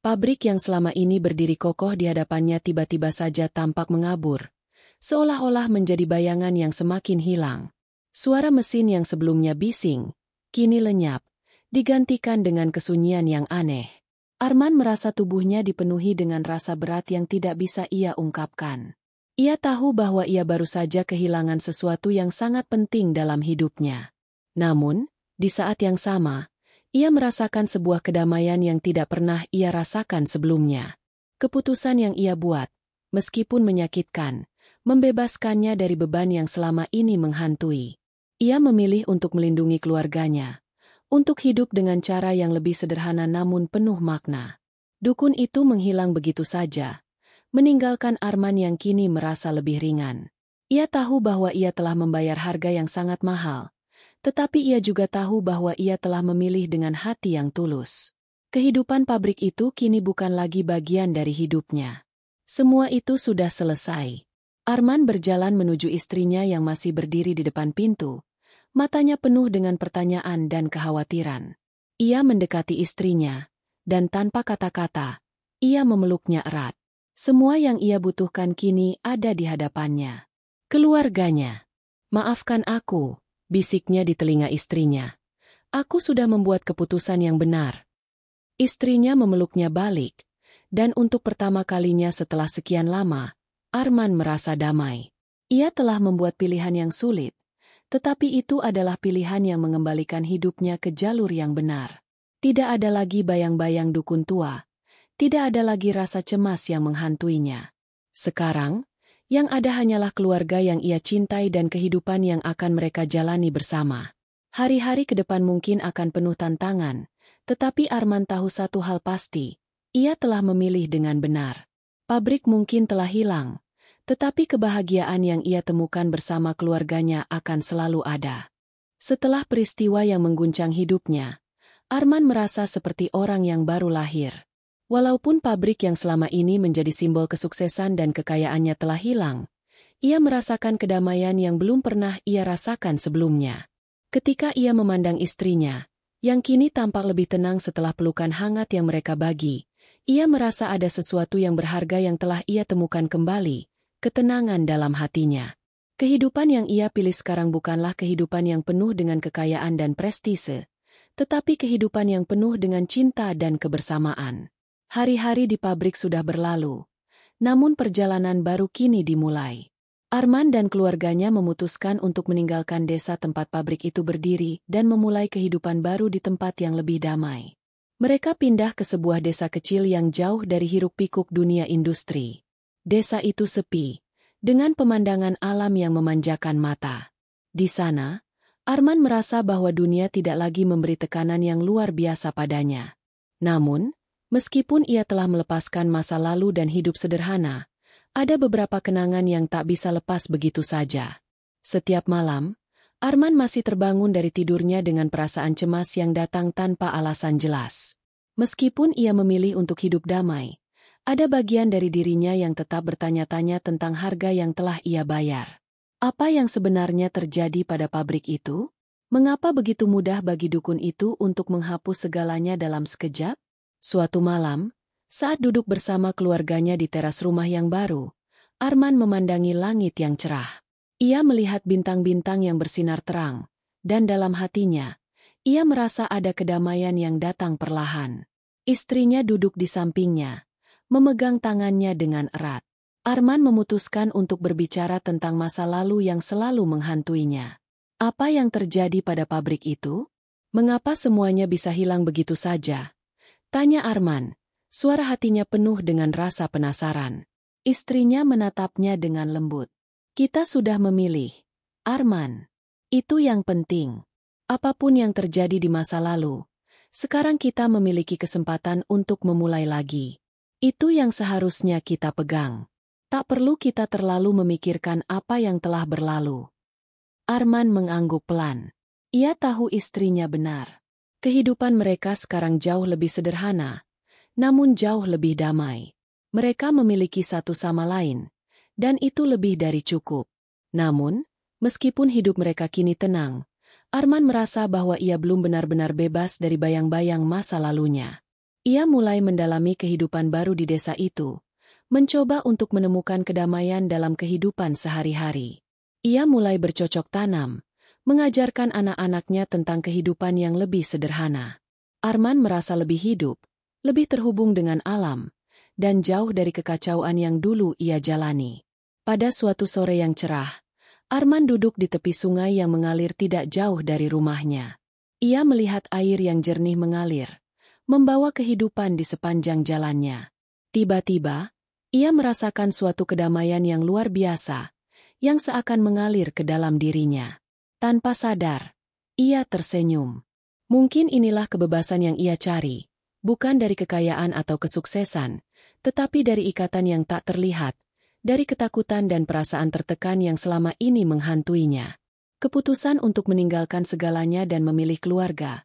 Pabrik yang selama ini berdiri kokoh di hadapannya tiba-tiba saja tampak mengabur, seolah-olah menjadi bayangan yang semakin hilang. Suara mesin yang sebelumnya bising, kini lenyap, digantikan dengan kesunyian yang aneh. Arman merasa tubuhnya dipenuhi dengan rasa berat yang tidak bisa ia ungkapkan. Ia tahu bahwa ia baru saja kehilangan sesuatu yang sangat penting dalam hidupnya. Namun, di saat yang sama, ia merasakan sebuah kedamaian yang tidak pernah ia rasakan sebelumnya. Keputusan yang ia buat, meskipun menyakitkan, membebaskannya dari beban yang selama ini menghantui. Ia memilih untuk melindungi keluarganya, untuk hidup dengan cara yang lebih sederhana namun penuh makna. Dukun itu menghilang begitu saja, meninggalkan Arman yang kini merasa lebih ringan. Ia tahu bahwa ia telah membayar harga yang sangat mahal, tetapi ia juga tahu bahwa ia telah memilih dengan hati yang tulus. Kehidupan pabrik itu kini bukan lagi bagian dari hidupnya. Semua itu sudah selesai. Arman berjalan menuju istrinya yang masih berdiri di depan pintu, matanya penuh dengan pertanyaan dan kekhawatiran. Ia mendekati istrinya, dan tanpa kata-kata, ia memeluknya erat. Semua yang ia butuhkan kini ada di hadapannya. Keluarganya. Maafkan aku, bisiknya di telinga istrinya. Aku sudah membuat keputusan yang benar. Istrinya memeluknya balik, dan untuk pertama kalinya setelah sekian lama, Arman merasa damai. Ia telah membuat pilihan yang sulit, tetapi itu adalah pilihan yang mengembalikan hidupnya ke jalur yang benar. Tidak ada lagi bayang-bayang dukun tua, tidak ada lagi rasa cemas yang menghantuinya. Sekarang, yang ada hanyalah keluarga yang ia cintai dan kehidupan yang akan mereka jalani bersama. Hari-hari ke depan mungkin akan penuh tantangan, tetapi Arman tahu satu hal pasti, ia telah memilih dengan benar. Pabrik mungkin telah hilang, tetapi kebahagiaan yang ia temukan bersama keluarganya akan selalu ada. Setelah peristiwa yang mengguncang hidupnya, Arman merasa seperti orang yang baru lahir. Walaupun pabrik yang selama ini menjadi simbol kesuksesan dan kekayaannya telah hilang, ia merasakan kedamaian yang belum pernah ia rasakan sebelumnya. Ketika ia memandang istrinya, yang kini tampak lebih tenang setelah pelukan hangat yang mereka bagi, ia merasa ada sesuatu yang berharga yang telah ia temukan kembali, ketenangan dalam hatinya. Kehidupan yang ia pilih sekarang bukanlah kehidupan yang penuh dengan kekayaan dan prestise, tetapi kehidupan yang penuh dengan cinta dan kebersamaan. Hari-hari di pabrik sudah berlalu, namun perjalanan baru kini dimulai. Arman dan keluarganya memutuskan untuk meninggalkan desa tempat pabrik itu berdiri dan memulai kehidupan baru di tempat yang lebih damai. Mereka pindah ke sebuah desa kecil yang jauh dari hiruk-pikuk dunia industri. Desa itu sepi, dengan pemandangan alam yang memanjakan mata. Di sana, Arman merasa bahwa dunia tidak lagi memberi tekanan yang luar biasa padanya. Namun, meskipun ia telah melepaskan masa lalu dan hidup sederhana, ada beberapa kenangan yang tak bisa lepas begitu saja. Setiap malam, Arman masih terbangun dari tidurnya dengan perasaan cemas yang datang tanpa alasan jelas. Meskipun ia memilih untuk hidup damai, ada bagian dari dirinya yang tetap bertanya-tanya tentang harga yang telah ia bayar. Apa yang sebenarnya terjadi pada pabrik itu? Mengapa begitu mudah bagi dukun itu untuk menghapus segalanya dalam sekejap? Suatu malam, saat duduk bersama keluarganya di teras rumah yang baru, Arman memandangi langit yang cerah. Ia melihat bintang-bintang yang bersinar terang, dan dalam hatinya, ia merasa ada kedamaian yang datang perlahan. Istrinya duduk di sampingnya, memegang tangannya dengan erat. Arman memutuskan untuk berbicara tentang masa lalu yang selalu menghantuinya. Apa yang terjadi pada pabrik itu? Mengapa semuanya bisa hilang begitu saja? Tanya Arman. Suara hatinya penuh dengan rasa penasaran. Istrinya menatapnya dengan lembut. Kita sudah memilih, Arman. Itu yang penting. Apapun yang terjadi di masa lalu, sekarang kita memiliki kesempatan untuk memulai lagi. Itu yang seharusnya kita pegang. Tak perlu kita terlalu memikirkan apa yang telah berlalu. Arman mengangguk pelan. Ia tahu istrinya benar. Kehidupan mereka sekarang jauh lebih sederhana, namun jauh lebih damai. Mereka memiliki satu sama lain, dan itu lebih dari cukup. Namun, meskipun hidup mereka kini tenang, Arman merasa bahwa ia belum benar-benar bebas dari bayang-bayang masa lalunya. Ia mulai mendalami kehidupan baru di desa itu, mencoba untuk menemukan kedamaian dalam kehidupan sehari-hari. Ia mulai bercocok tanam, mengajarkan anak-anaknya tentang kehidupan yang lebih sederhana. Arman merasa lebih hidup, lebih terhubung dengan alam, dan jauh dari kekacauan yang dulu ia jalani. Pada suatu sore yang cerah, Arman duduk di tepi sungai yang mengalir tidak jauh dari rumahnya. Ia melihat air yang jernih mengalir, membawa kehidupan di sepanjang jalannya. Tiba-tiba, ia merasakan suatu kedamaian yang luar biasa, yang seakan mengalir ke dalam dirinya. Tanpa sadar, ia tersenyum. Mungkin inilah kebebasan yang ia cari, bukan dari kekayaan atau kesuksesan, tetapi dari ikatan yang tak terlihat, dari ketakutan dan perasaan tertekan yang selama ini menghantuinya. Keputusan untuk meninggalkan segalanya dan memilih keluarga,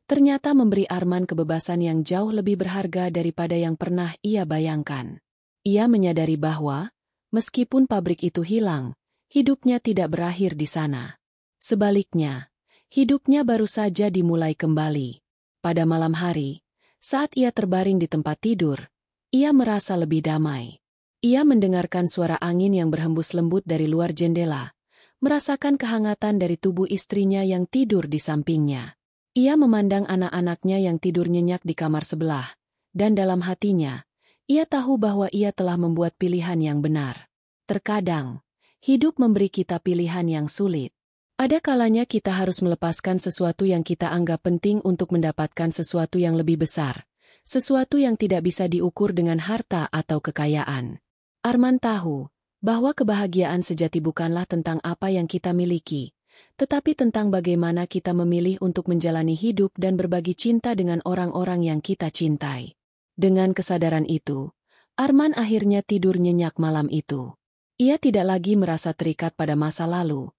ternyata memberi Arman kebebasan yang jauh lebih berharga daripada yang pernah ia bayangkan. Ia menyadari bahwa, meskipun pabrik itu hilang, hidupnya tidak berakhir di sana. Sebaliknya, hidupnya baru saja dimulai kembali. Pada malam hari, saat ia terbaring di tempat tidur, ia merasa lebih damai. Ia mendengarkan suara angin yang berhembus lembut dari luar jendela, merasakan kehangatan dari tubuh istrinya yang tidur di sampingnya. Ia memandang anak-anaknya yang tidur nyenyak di kamar sebelah, dan dalam hatinya, ia tahu bahwa ia telah membuat pilihan yang benar. Terkadang, hidup memberi kita pilihan yang sulit. Ada kalanya kita harus melepaskan sesuatu yang kita anggap penting untuk mendapatkan sesuatu yang lebih besar, sesuatu yang tidak bisa diukur dengan harta atau kekayaan. Arman tahu bahwa kebahagiaan sejati bukanlah tentang apa yang kita miliki, tetapi tentang bagaimana kita memilih untuk menjalani hidup dan berbagi cinta dengan orang-orang yang kita cintai. Dengan kesadaran itu, Arman akhirnya tidur nyenyak malam itu. Ia tidak lagi merasa terikat pada masa lalu,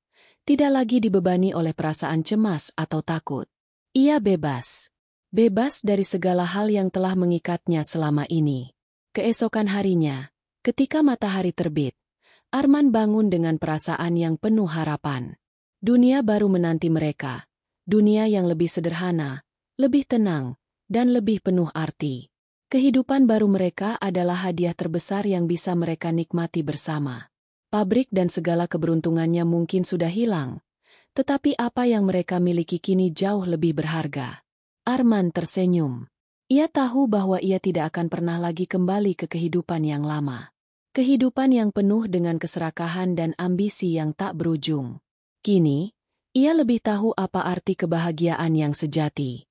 tidak lagi dibebani oleh perasaan cemas atau takut. Ia bebas. Bebas dari segala hal yang telah mengikatnya selama ini. Keesokan harinya, ketika matahari terbit, Arman bangun dengan perasaan yang penuh harapan. Dunia baru menanti mereka. Dunia yang lebih sederhana, lebih tenang, dan lebih penuh arti. Kehidupan baru mereka adalah hadiah terbesar yang bisa mereka nikmati bersama. Pabrik dan segala keberuntungannya mungkin sudah hilang, tetapi apa yang mereka miliki kini jauh lebih berharga. Arman tersenyum. Ia tahu bahwa ia tidak akan pernah lagi kembali ke kehidupan yang lama. Kehidupan yang penuh dengan keserakahan dan ambisi yang tak berujung. Kini, ia lebih tahu apa arti kebahagiaan yang sejati.